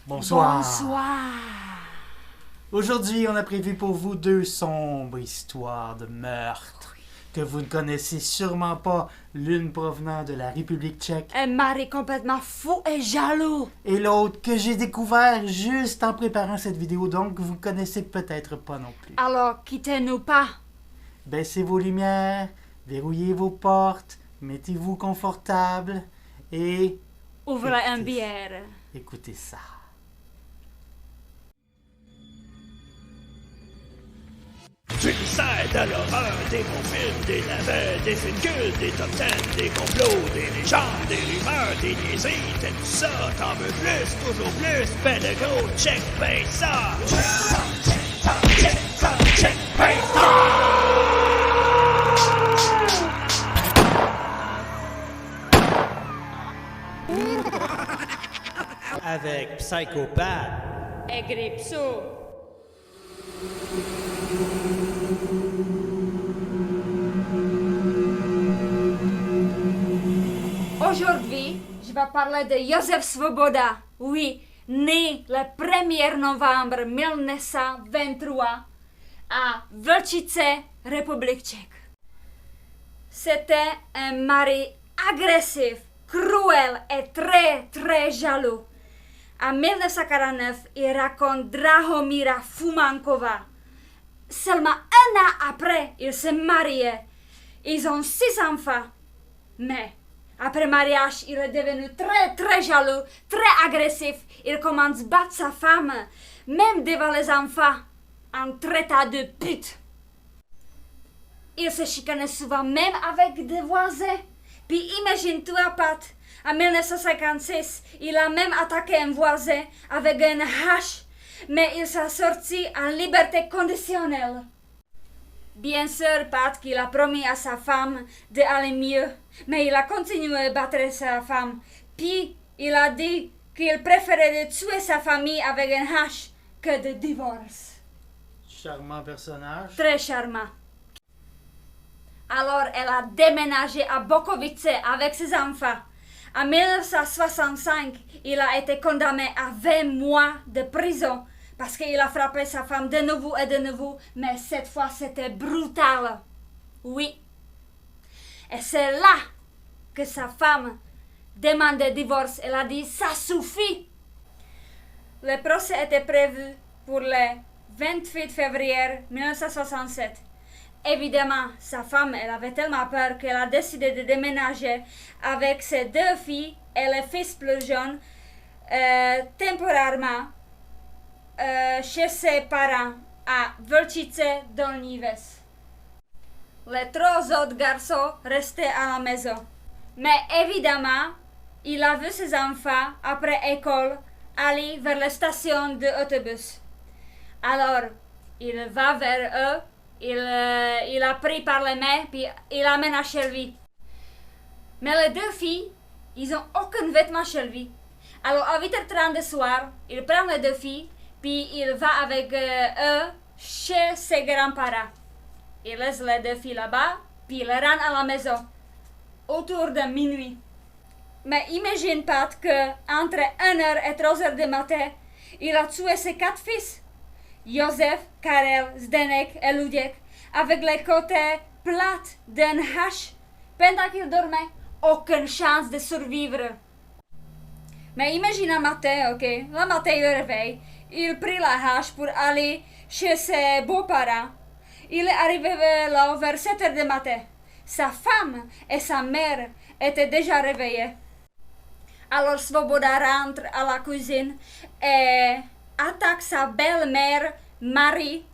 Bonsoir. Bonsoir. Aujourd'hui, on a prévu pour vous deux sombres histoires de meurtre que vous ne connaissez sûrement pas, l'une provenant de la République tchèque Un mari complètement fou et jaloux. et l'autre que j'ai découvert juste en préparant cette vidéo, donc vous ne connaissez peut-être pas non plus. Alors, quittez-nous pas. Baissez vos lumières, verrouillez vos portes, mettez-vous confortable et Ouvrez un Écoutez. bière. écoutez ça. Tu le sais de l'horreur, des bons films, des navets, des films cultes, des top 10, des complots, des légendes, des rumeurs, des niaiseries, t'aimes ça, t'en veux plus, toujours plus, ben de gros, check, ben ça! Check, ben Avec Psychopathe. Et Gripsou. Aujourd'hui, je vais parler de Josef Svoboda. Oui, né le 1er novembre 1923 à Vlčice, République tchèque. C'était un mari agressif, cruel et très jaloux. En 1949, il raconte Drahomira Fumankova. Seulement un an après, ils se mariaient. Ils ont 6 enfants. Mais après mariage, il est devenu très jaloux, très agressif. Il commence à battre sa femme, même devant les enfants, en traitant de pute. Il se chicanait souvent même avec des voisins. Puis imagine-toi, Pat, en 1956, il a même attaqué un voisin avec une hache, mais il s'est sorti en liberté conditionnelle. Bien sûr, Pat, qu'il a promis à sa femme d'aller mieux, mais il a continué à battre sa femme. Puis, il a dit qu'il préférait de tuer sa famille avec une hache que de divorce. Charmant personnage. Très charmant. Alors, elle a déménagé à Bokovice avec ses enfants. En 1965, il a été condamné à 20 mois de prison parce qu'il a frappé sa femme de nouveau et de nouveau, mais cette fois c'était brutal. Oui. Et c'est là que sa femme demande le divorce. Elle a dit ça suffit. Le procès était prévu pour le 28 février 1967. Évidemment, sa femme, elle avait tellement peur qu'elle a décidé de déménager avec ses 2 filles et le fils plus jeune temporairement chez ses parents à Vlčice Dolní-Ves. Les 3 autres garçons restaient à la maison. Mais évidemment, il a vu ses enfants après école aller vers la station d'autobus. Alors, il va vers eux. Il a pris par les mains, puis il l'amène à chez lui. Mais les 2 filles, ils n'ont aucun vêtement chez lui. Alors, à 8h30 du soir, il prend les 2 filles, puis il va avec eux chez ses grands-parents. Il laisse les 2 filles là-bas, puis il rentre à la maison, autour de minuit. Mais imagine, Pat, que entre 1h et 3h du matin, il a tué ses 4 fils. Josef, Karel, Zdenek et Luděk, avec les côtés plates d'une hache, pendant qu'il dormait, aucune chance de survivre. Mais imagine un matin, ok, le matin il réveille, il prit la hache pour aller chez ses beaux-parents. Il est arrivé là vers 7h du matin. Sa femme et sa mère étaient déjà réveillées. Alors Svoboda rentre à la cuisine et attaque sa belle-mère, Marie,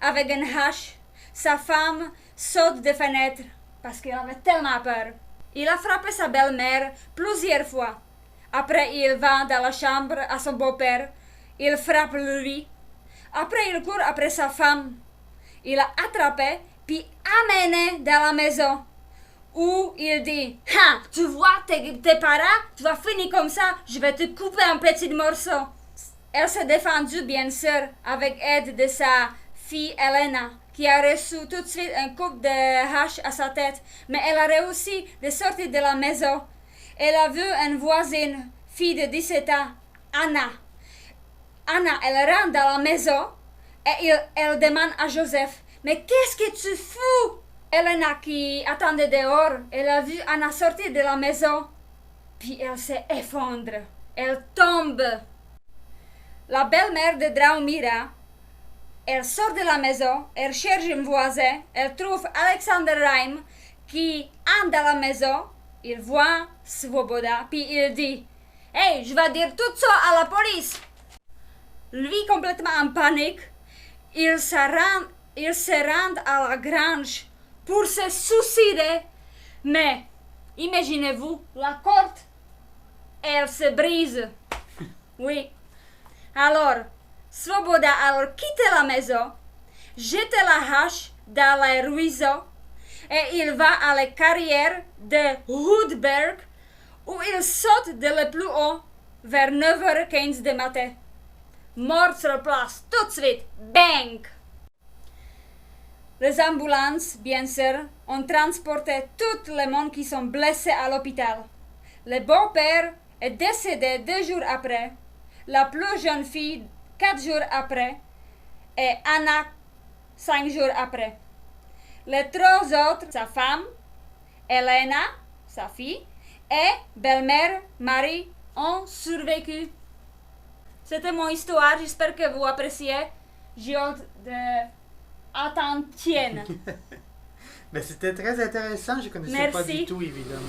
avec une hache. Sa femme saute des fenêtres parce qu'il avait tellement peur. Il a frappé sa belle-mère plusieurs fois. Après, il va dans la chambre à son beau-père. Il frappe lui. Après, il court après sa femme. Il l'a attrapé puis amené dans la maison. Où il dit « Ha, tu vois tes parents, tu vas finir comme ça, je vais te couper en petits morceaux. » Elle s'est défendue, bien sûr, avec aide de sa fille Elena, qui a reçu tout de suite un coup de hache à sa tête, mais elle a réussi de sortir de la maison. Elle a vu une voisine, fille de 17 ans, Anna. Anna, elle rentre dans la maison et elle demande à Joseph, mais qu'est-ce que tu fous? Elena, qui attendait dehors, elle a vu Anna sortir de la maison, puis elle s'effondre, elle tombe. La belle-mère de Draumira, elle sort de la maison, elle cherche un voisin, elle trouve Alexander Reim qui entre dans la maison, il voit Svoboda, puis il dit « Hey, je vais dire tout ça à la police !» Lui, complètement en panique, il se rend à la grange pour se suicider, mais imaginez-vous, la corde, elle se brise. Oui. Alors, Svoboda a quitté la maison, jeté la hache dans les ruisseaux et il va à la carrière de Hoodberg où il saute de le plus haut vers 9h15 du matin. Mort sur place, tout de suite, bang! Les ambulances, bien sûr, ont transporté tout le monde qui sont blessés à l'hôpital. Le beau-père est décédé 2 jours après, la plus jeune fille 4 jours après et Anna 5 jours après. Les 3 autres, sa femme, Elena, sa fille, et belle-mère, Marie, ont survécu. C'était mon histoire, j'espère que vous appréciez. J'ai hâte d'attendre tienne. Mais c'était très intéressant, je ne connaissais pas du tout, évidemment.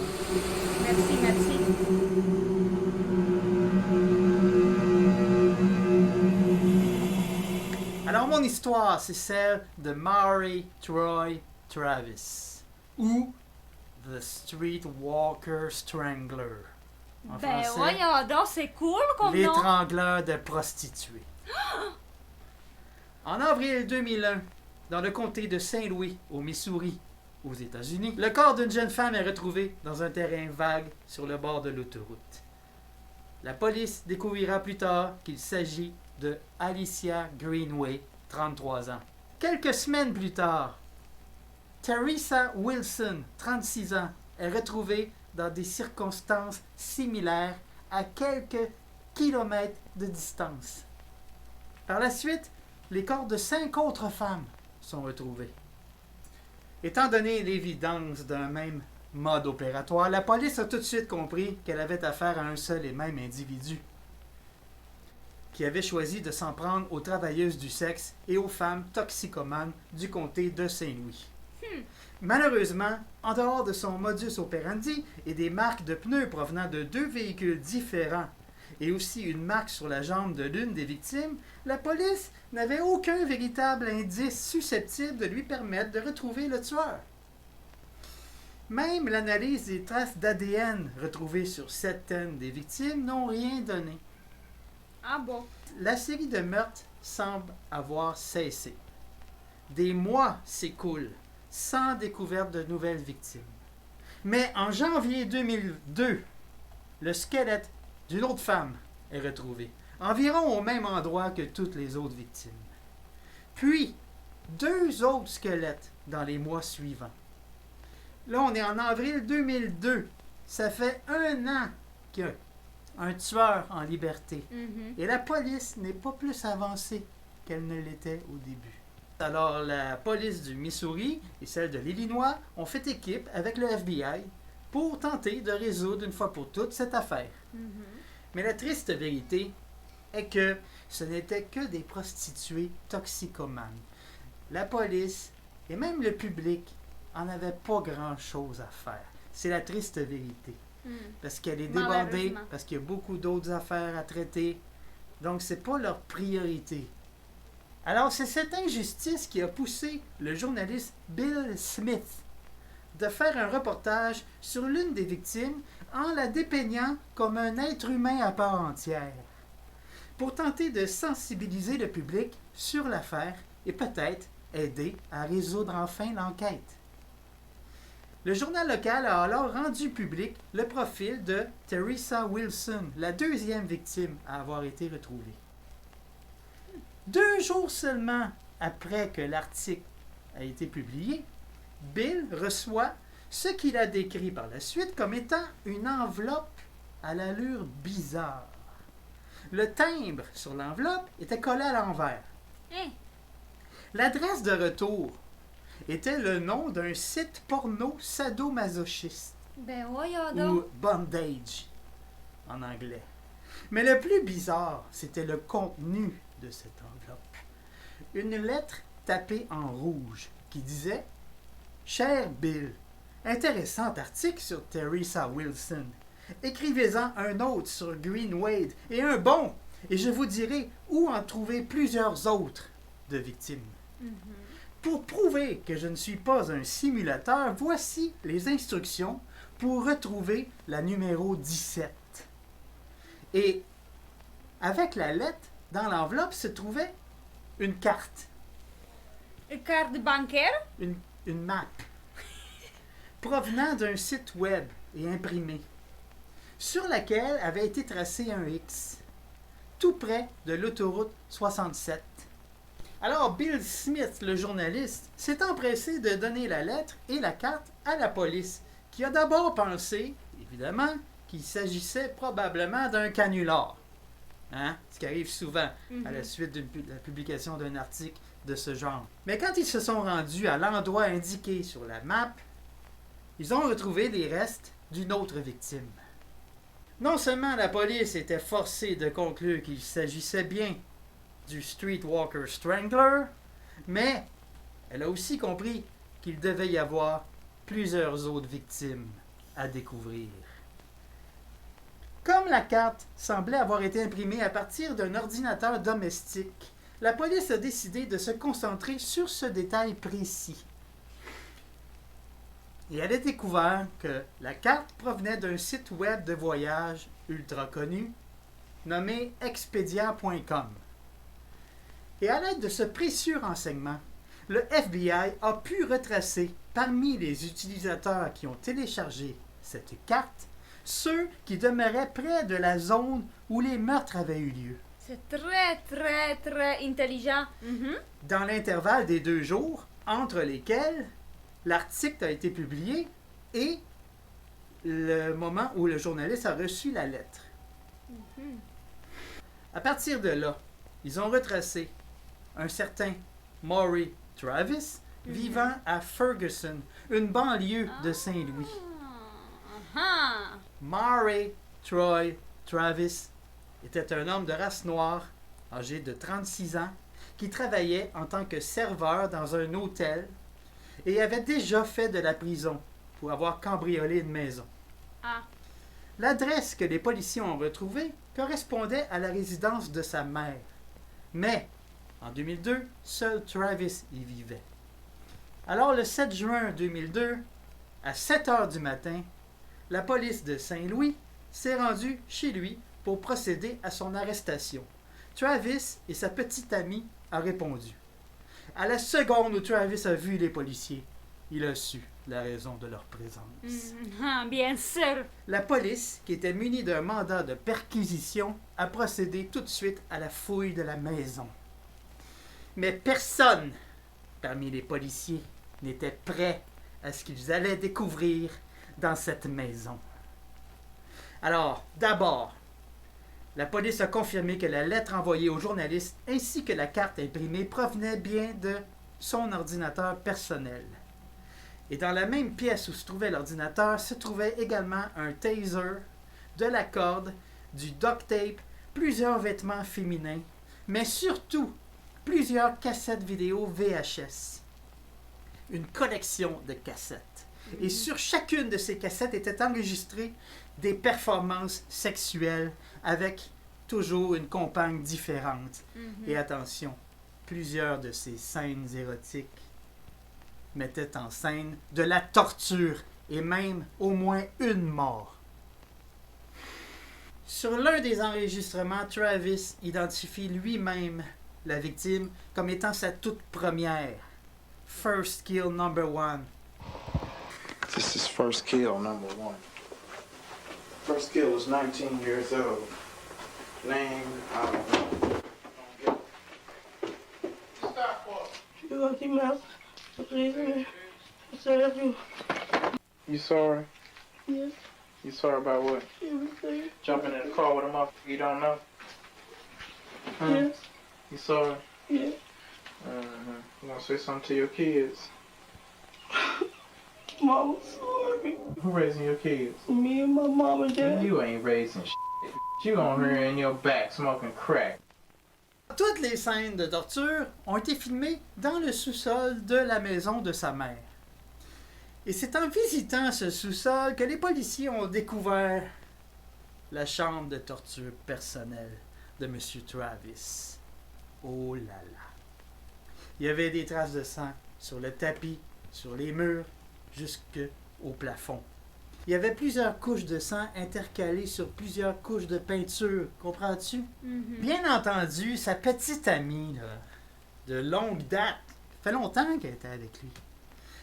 Merci. Alors, mon histoire, c'est celle de Mary Troy Travis, ou The Streetwalker Strangler. En Ben français, voyons donc, c'est cool comme nom. l'étrangleur de prostituées. En avril 2001, dans le comté de Saint-Louis, au Missouri, aux États-Unis, le corps d'une jeune femme est retrouvé dans un terrain vague sur le bord de l'autoroute. La police découvrira plus tard qu'il s'agit de Alicia Greenway, 33 ans. Quelques semaines plus tard, Teresa Wilson, 36 ans, est retrouvée dans des circonstances similaires à quelques kilomètres de distance. Par la suite, les corps de 5 autres femmes sont retrouvés. Étant donné l'évidence d'un même mode opératoire, la police a tout de suite compris qu'elle avait affaire à un seul et même individu, qui avait choisi de s'en prendre aux travailleuses du sexe et aux femmes toxicomanes du comté de Saint-Louis. Malheureusement, en dehors de son modus operandi et des marques de pneus provenant de 2 véhicules différents et aussi une marque sur la jambe de l'une des victimes, la police n'avait aucun véritable indice susceptible de lui permettre de retrouver le tueur. Même l'analyse des traces d'ADN retrouvées sur certaines des victimes n'ont rien donné. Ah bon? La série de meurtres semble avoir cessé. Des mois s'écoulent sans découverte de nouvelles victimes. Mais en janvier 2002, le squelette d'une autre femme est retrouvé, environ au même endroit que toutes les autres victimes. Puis, 2 autres squelettes dans les mois suivants. Là, on est en avril 2002. Ça fait 1 an qu'il y a un tueur en liberté. Et la police n'est pas plus avancée qu'elle ne l'était au début. Alors, la police du Missouri et celle de l'Illinois ont fait équipe avec le FBI pour tenter de résoudre une fois pour toutes cette affaire. Mais la triste vérité est que ce n'étaient que des prostituées toxicomanes. La police et même le public en avaient pas grand-chose à faire. C'est la triste vérité. Parce qu'elle est débordée, parce qu'il y a beaucoup d'autres affaires à traiter. Donc, c'est pas leur priorité. Alors, c'est cette injustice qui a poussé le journaliste Bill Smith de faire un reportage sur l'une des victimes en la dépeignant comme un être humain à part entière, pour tenter de sensibiliser le public sur l'affaire et peut-être aider à résoudre enfin l'enquête. Le journal local a alors rendu public le profil de Teresa Wilson, la 2e victime à avoir été retrouvée. 2 jours seulement après que l'article a été publié, Bill reçoit ce qu'il a décrit par la suite comme étant une enveloppe à l'allure bizarre. Le timbre sur l'enveloppe était collé à l'envers. Hein? L'adresse de retour était le nom d'un site porno sadomasochiste, Ben voyons ou donc. bondage en anglais. Mais le plus bizarre, c'était le contenu de cette enveloppe. Une lettre tapée en rouge qui disait « Cher Bill, intéressant article sur Teresa Wilson. Écrivez-en un autre sur Green Wade et un bon, et je vous dirai où en trouver plusieurs autres de victimes. Pour prouver que je ne suis pas un simulateur, voici les instructions pour retrouver la numéro 17. » Et avec la lettre, dans l'enveloppe se trouvait une carte, Une carte bancaire? une map, provenant d'un site web et imprimé, sur laquelle avait été tracé un X, tout près de l'autoroute 67. Alors Bill Smith, le journaliste, s'est empressé de donner la lettre et la carte à la police, qui a d'abord pensé, évidemment, qu'il s'agissait probablement d'un canular. Hein? Ce qui arrive souvent à la suite de la publication d'un article de ce genre. Mais quand ils se sont rendus à l'endroit indiqué sur la map, ils ont retrouvé les restes d'une autre victime. Non seulement la police était forcée de conclure qu'il s'agissait bien du Streetwalker Strangler, mais elle a aussi compris qu'il devait y avoir plusieurs autres victimes à découvrir. Comme la carte semblait avoir été imprimée à partir d'un ordinateur domestique, la police a décidé de se concentrer sur ce détail précis. Et elle a découvert que la carte provenait d'un site web de voyage ultra connu nommé Expedia.com. Et à l'aide de ce précieux renseignement, le FBI a pu retracer parmi les utilisateurs qui ont téléchargé cette carte ceux qui demeuraient près de la zone où les meurtres avaient eu lieu. C'est très, très, très intelligent. Dans l'intervalle des 2 jours entre lesquels l'article a été publié et le moment où le journaliste a reçu la lettre. À partir de là, ils ont retracé un certain Maury Travis vivant à Ferguson, une banlieue de Saint-Louis. Maury Troy Travis était un homme de race noire, âgé de 36 ans, qui travaillait en tant que serveur dans un hôtel et avait déjà fait de la prison pour avoir cambriolé une maison. Ah. L'adresse que les policiers ont retrouvée correspondait à la résidence de sa mère. Mais, en 2002, seul Travis y vivait. Alors, le 7 juin 2002, à 7 heures du matin, la police de Saint-Louis s'est rendue chez lui pour procéder à son arrestation. Travis et sa petite amie ont répondu. À la seconde où Travis a vu les policiers, il a su la raison de leur présence. Bien sûr. La police, qui était munie d'un mandat de perquisition, a procédé tout de suite à la fouille de la maison. Mais personne parmi les policiers n'était prêt à ce qu'ils allaient découvrir dans cette maison. Alors, d'abord, la police a confirmé que la lettre envoyée au journaliste ainsi que la carte imprimée provenaient bien de son ordinateur personnel. Et dans la même pièce où se trouvait l'ordinateur se trouvait également un taser, de la corde, du duct tape, plusieurs vêtements féminins, mais surtout plusieurs cassettes vidéo VHS. Une collection de cassettes. Et sur chacune de ces cassettes étaient enregistrées des performances sexuelles avec toujours une compagne différente. Et attention, plusieurs de ces scènes érotiques mettaient en scène de la torture et même au moins une mort. Sur l'un des enregistrements, Travis identifie lui-même la victime comme étant sa toute première. First kill number 1. This is first kill number 1. First kill was 19 years old. Name, I don't know. Stop what? You gonna keep me out? Please, man. I serve you. You sorry? Yes, You sorry about what? everything. Jumping in the car with him off you don't know? Huh? Yes. You sorry? Yeah. You want to say something to your kids? Mama, sorry. Who raising your kids? Me and my mom and dad. You ain't raising shit. You on her in your back smoking crack. Toutes les scènes de torture ont été filmées dans le sous-sol de la maison de sa mère. Et c'est en visitant ce sous-sol que les policiers ont découvert la chambre de torture personnelle de M. Travis. Oh là là. Il y avait des traces de sang sur le tapis, sur les murs, jusqu'au plafond. Il y avait plusieurs couches de sang intercalées sur plusieurs couches de peinture. Comprends-tu? Bien entendu, sa petite amie, là, de longue date, ça fait longtemps qu'elle était avec lui.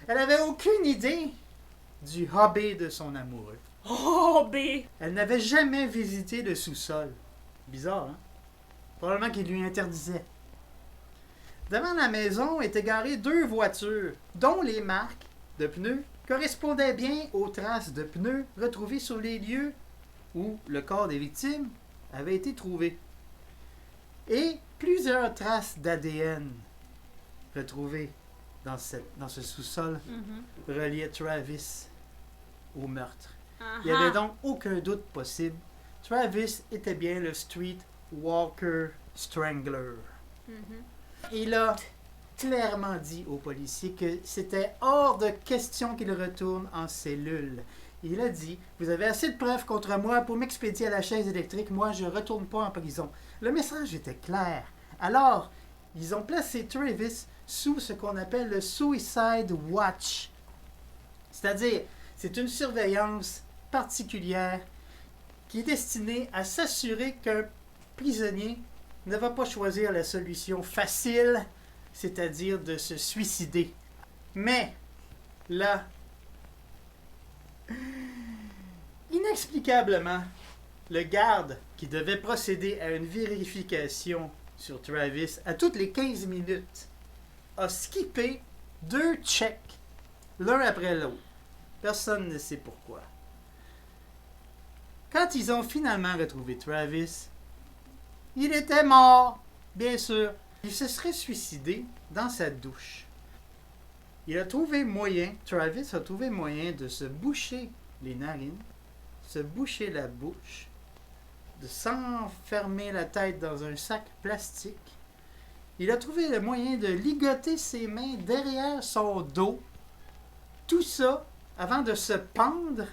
Elle avait aucune idée du hobby de son amoureux. Oh, B! Elle n'avait jamais visité le sous-sol. Bizarre, hein? Probablement qu'il lui interdisait. Devant la maison étaient garées 2 voitures, dont les marques de pneus correspondaient bien aux traces de pneus retrouvées sur les lieux où le corps des victimes avait été trouvé. Et plusieurs traces d'ADN retrouvées dans ce sous-sol reliaient Travis au meurtre. Il n'y avait donc aucun doute possible. Travis était bien le Street Walker Strangler. Il a clairement dit aux policiers que c'était hors de question qu'il retourne en cellule. Il a dit « Vous avez assez de preuves contre moi pour m'expédier à la chaise électrique. Moi, je ne retourne pas en prison. » Le message était clair. Alors, ils ont placé Travis sous ce qu'on appelle le Suicide Watch. C'est-à-dire, c'est une surveillance particulière qui est destinée à s'assurer qu'un prisonnier ne va pas choisir la solution facile, c'est-à-dire de se suicider. Mais, là, inexplicablement, le garde qui devait procéder à une vérification sur Travis à toutes les 15 minutes a skippé 2 checks, l'un après l'autre. Personne ne sait pourquoi. Quand ils ont finalement retrouvé Travis, il était mort, bien sûr. Il se serait suicidé dans sa douche. Il a trouvé moyen, Travis a trouvé moyen de se boucher les narines, se boucher la bouche, de s'enfermer la tête dans un sac plastique. Il a trouvé le moyen de ligoter ses mains derrière son dos. Tout ça avant de se pendre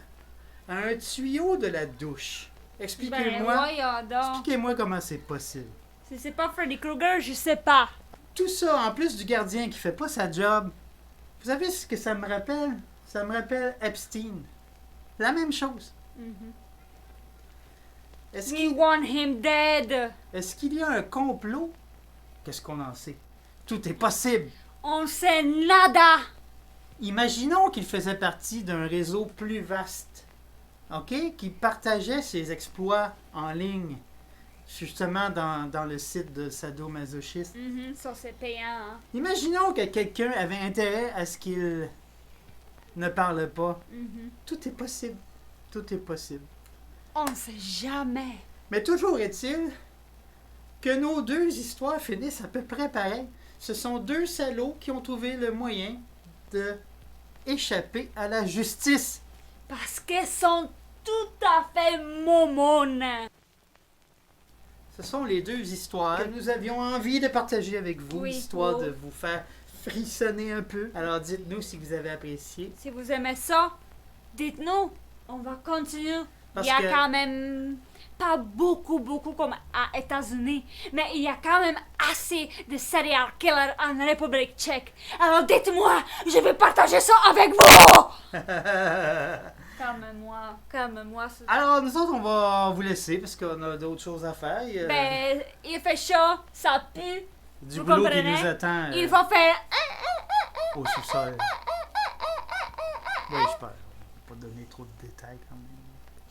à un tuyau de la douche. Expliquez-moi comment c'est possible. Si c'est pas Freddy Krueger, je sais pas. Tout ça, en plus du gardien qui fait pas sa job. Vous savez ce que ça me rappelle? Ça me rappelle Epstein. La même chose. Est-ce We want him dead. Est-ce qu'il y a un complot? Qu'est-ce qu'on en sait? Tout est possible. On sait nada. Imaginons qu'il faisait partie d'un réseau plus vaste, OK? Qui partageait ses exploits en ligne, justement dans le site de sadomasochiste. Ça c'est payant. Hein? Imaginons que quelqu'un avait intérêt à ce qu'il ne parle pas. Tout est possible. Tout est possible. On ne sait jamais. Mais toujours est-il que nos 2 histoires finissent à peu près pareil. Ce sont 2 salauds qui ont trouvé le moyen de échapper à la justice. Parce qu'elles sont tout à fait momones. Ce sont les 2 histoires que nous avions envie de partager avec vous, Oui, histoire oui. de vous faire frissonner un peu. Alors dites-nous si vous avez apprécié. Si vous aimez ça, dites-nous. On va continuer. Parce Il y a que- quand même pas beaucoup comme à États-Unis, mais il y a quand même assez de serial killers en République tchèque. Alors dites-moi, je vais partager ça avec vous. Calme-moi. Alors nous autres, on va vous laisser parce qu'on a d'autres choses à faire. Il y a Ben, il fait chaud, ça pue. du vous boulot qui comprenez? nous attend Il faut faire... au sous-sol. Oui, je peux pas donner trop de détails quand même.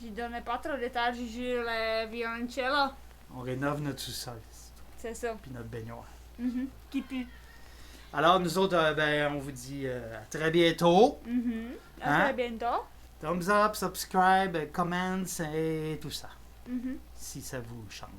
Je donnais pas trop de détails, je joue le violoncello. On rénove notre sous-sol, C'est ça. puis notre baignoire. Qui pue. Alors nous autres, on vous dit à très bientôt. À Hein? très bientôt. Thumbs up, subscribe, comments et tout ça. Si ça vous chante.